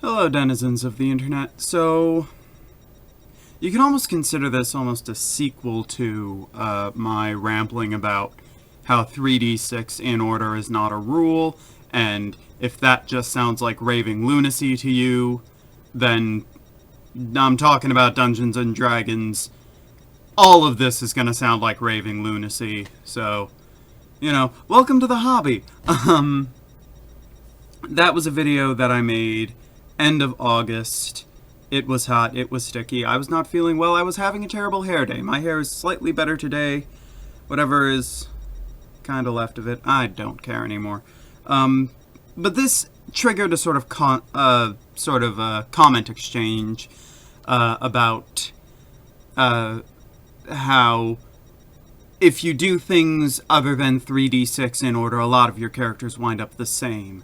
Hello, denizens of the internet. So, you can almost consider this almost a sequel to my rambling about how 3d6 in order is not a rule, and if that just sounds like raving lunacy to you, then I'm talking about Dungeons and Dragons. All of this is going to sound like raving lunacy, so, welcome to the hobby. That was a video that I made end of August. It was hot, it was sticky, I was not feeling well, I was having a terrible hair day. My hair is slightly better today. Whatever is kind of left of it, I don't care anymore. But this triggered a sort of comment exchange about how if you do things other than 3d6 in order, a lot of your characters wind up the same.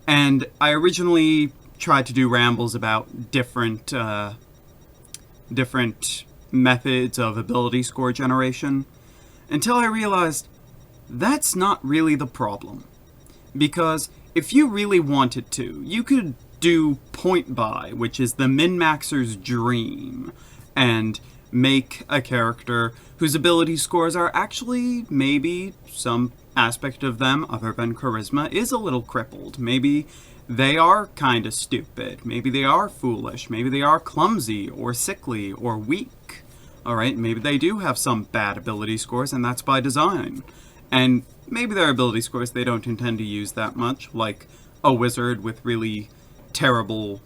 And I originally tried to do rambles about different methods of ability score generation, until I realized that's not really the problem. Because if you really wanted to, you could do point buy, which is the min-maxer's dream, and make a character whose ability scores are actually, maybe some aspect of them, other than charisma, is a little crippled. Maybe they are kind of stupid. Maybe they are foolish. Maybe they are clumsy or sickly or weak. Alright, maybe they do have some bad ability scores, and that's by design. And maybe their ability scores they don't intend to use that much, like a wizard with really terrible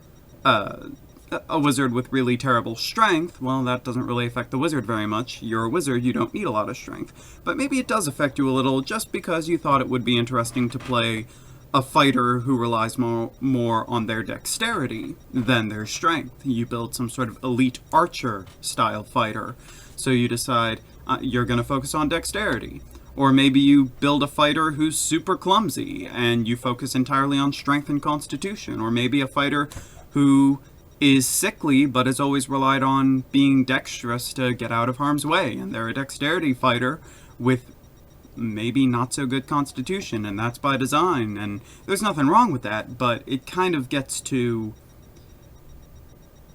strength. Well, that doesn't really affect the wizard very much. You're a wizard, you don't need a lot of strength. But maybe it does affect you a little just because you thought it would be interesting to play a fighter who relies more on their dexterity than their strength. You build some sort of elite archer style fighter, so you decide you're going to focus on dexterity. Or maybe you build a fighter who's super clumsy and you focus entirely on strength and constitution. Or maybe a fighter who is sickly but has always relied on being dexterous to get out of harm's way, and they're a dexterity fighter with maybe not so good constitution, and that's by design, and there's nothing wrong with that, but it kind of gets to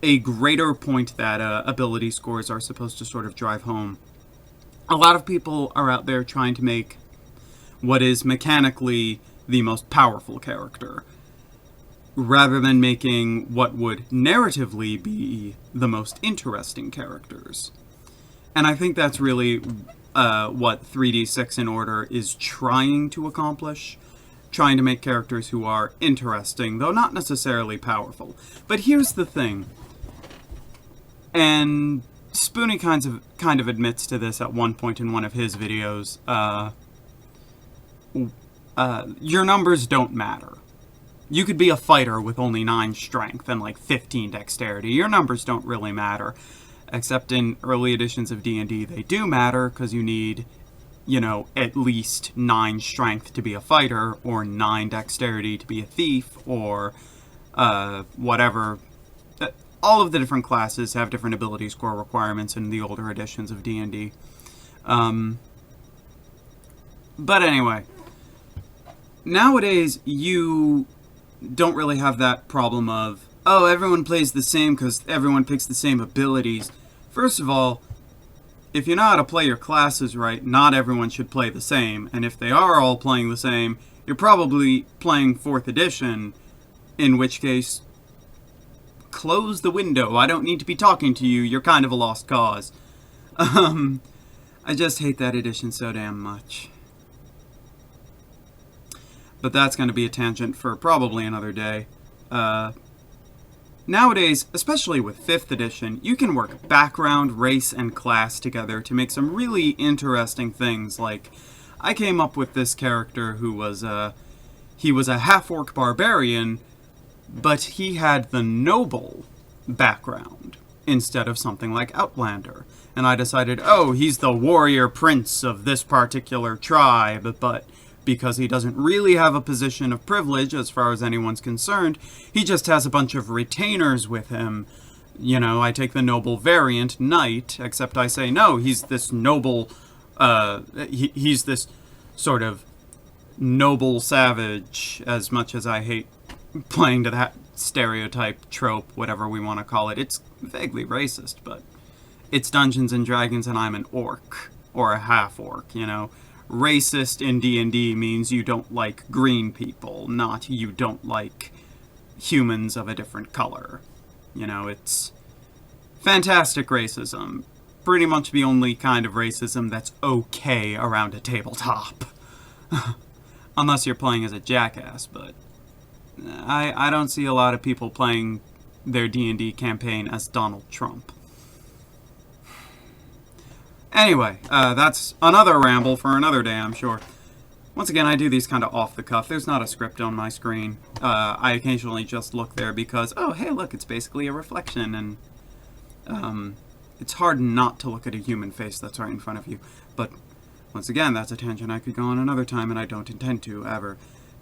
a greater point that ability scores are supposed to sort of drive home. A lot of people are out there trying to make what is mechanically the most powerful character, rather than making what would narratively be the most interesting characters. And I think that's really what 3d6 in order is trying to accomplish, trying to make characters who are interesting, though not necessarily powerful. But here's the thing, and Spoonie kind of admits to this at one point in one of his videos, your numbers don't matter. You could be a fighter with only 9 strength and like 15 dexterity. Your numbers don't really matter. Except in early editions of D&D, they do matter, because you need, at least 9 strength to be a fighter, or 9 dexterity to be a thief, or whatever. All of the different classes have different ability score requirements in the older editions of D&D. But anyway, nowadays you don't really have that problem of, oh, everyone plays the same because everyone picks the same abilities. First of all, if you know how to play your classes right, not everyone should play the same. And if they are all playing the same, you're probably playing 4th edition, in which case, close the window. I don't need to be talking to you. You're kind of a lost cause. I just hate that edition so damn much. But that's going to be a tangent for probably another day. Nowadays, especially with 5th edition, you can work background, race, and class together to make some really interesting things. Like, I came up with this character who was he was a half-orc barbarian, but he had the noble background instead of something like Outlander. And I decided, oh, he's the warrior prince of this particular tribe, but because he doesn't really have a position of privilege as far as anyone's concerned, he just has a bunch of retainers with him. I take the noble variant, knight, except I say, no, he's this noble, he's this sort of noble savage, as much as I hate playing to that stereotype, trope, whatever we want to call it. It's vaguely racist, but it's Dungeons and Dragons and I'm an orc, or a half-orc, you know. Racist in D&D means you don't like green people, not you don't like humans of a different color. You know, it's fantastic racism. Pretty much the only kind of racism that's okay around a tabletop. Unless you're playing as a jackass, but I don't see a lot of people playing their D&D campaign as Donald Trump. Anyway, that's another ramble for another day, I'm sure. Once again, I do these kind of off the cuff. There's not a script on my screen. I occasionally just look there because, oh, hey, look, it's basically a reflection, and it's hard not to look at a human face that's right in front of you. But once again, that's a tangent I could go on another time, and I don't intend to, ever.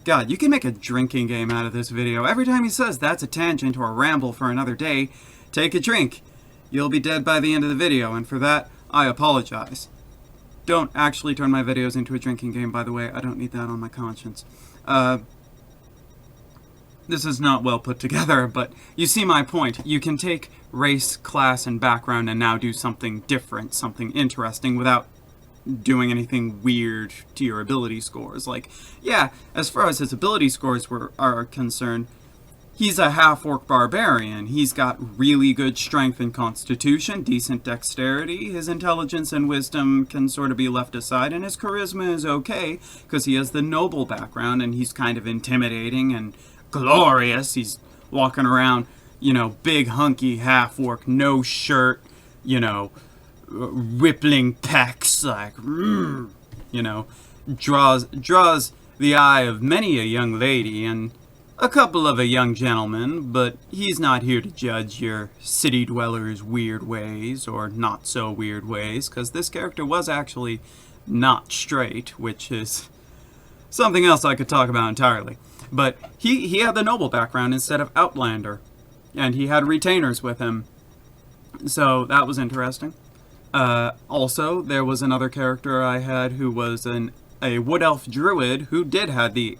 God, you can make a drinking game out of this video. Every time he says that's a tangent or a ramble for another day, take a drink. You'll be dead by the end of the video, and for that, I apologize. Don't actually turn my videos into a drinking game, by the way. I don't need that on my conscience. This is not well put together, but you see my point. You can take race, class, and background and now do something different, something interesting, without doing anything weird to your ability scores. Like, yeah, as far as his ability scores are concerned, he's a half-orc barbarian. He's got really good strength and constitution, decent dexterity. His intelligence and wisdom can sort of be left aside, and his charisma is okay, because he has the noble background, and he's kind of intimidating and glorious. He's walking around, you know, big, hunky half-orc, no shirt, you know, rippling pecs, like, you know, draws the eye of many a young lady, and a couple of a young gentleman, but he's not here to judge your city dwellers' weird ways, or not so weird ways, because this character was actually not straight, which is something else I could talk about entirely. But he had the noble background instead of Outlander, and he had retainers with him, so that was interesting. Also, there was another character I had who was a wood elf druid who did have the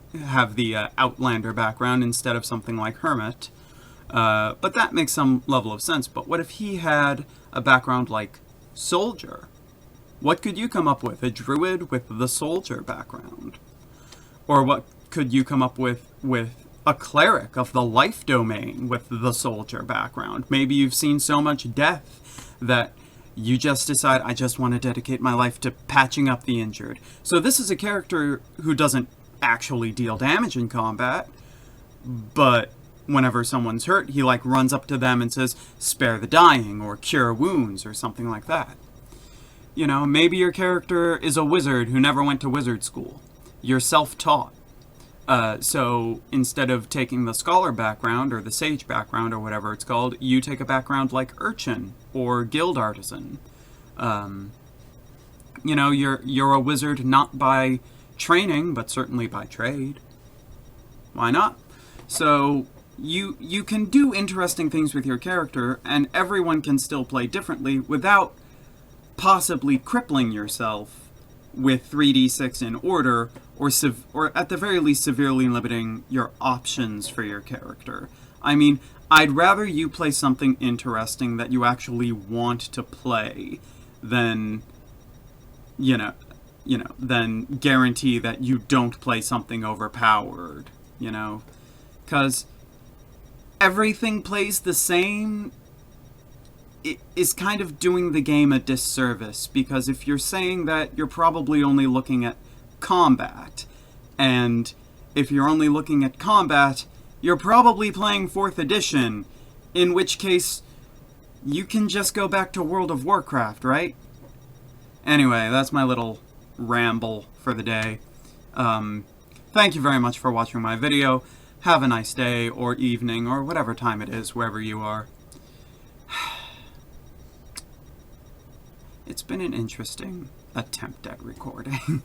Outlander background instead of something like Hermit, but that makes some level of sense. But what if he had a background like Soldier? What could you come up with? A druid with the Soldier background? Or what could you come up with a cleric of the life domain with the Soldier background? Maybe you've seen so much death that you just decide, I just want to dedicate my life to patching up the injured. So this is a character who doesn't actually deal damage in combat, but whenever someone's hurt, he like runs up to them and says, spare the dying, or cure wounds, or something like that. You know, maybe your character is a wizard who never went to wizard school. You're self-taught. So instead of taking the scholar background, or the sage background, or whatever it's called, you take a background like urchin, or guild artisan. You know, you're a wizard not by training, but certainly by trade. Why not? So you can do interesting things with your character, and everyone can still play differently without possibly crippling yourself with 3d6 in order, or at the very least severely limiting your options for your character. I mean, I'd rather you play something interesting that you actually want to play than, than guarantee that you don't play something overpowered, you know? Because everything plays the same is kind of doing the game a disservice, because if you're saying that, you're probably only looking at combat, and if you're only looking at combat, you're probably playing 4th edition, in which case you can just go back to World of Warcraft, right? Anyway, that's my little ramble for the day. Thank you very much for watching my video. Have a nice day, or evening, or whatever time it is, wherever you are. It's been an interesting attempt at recording.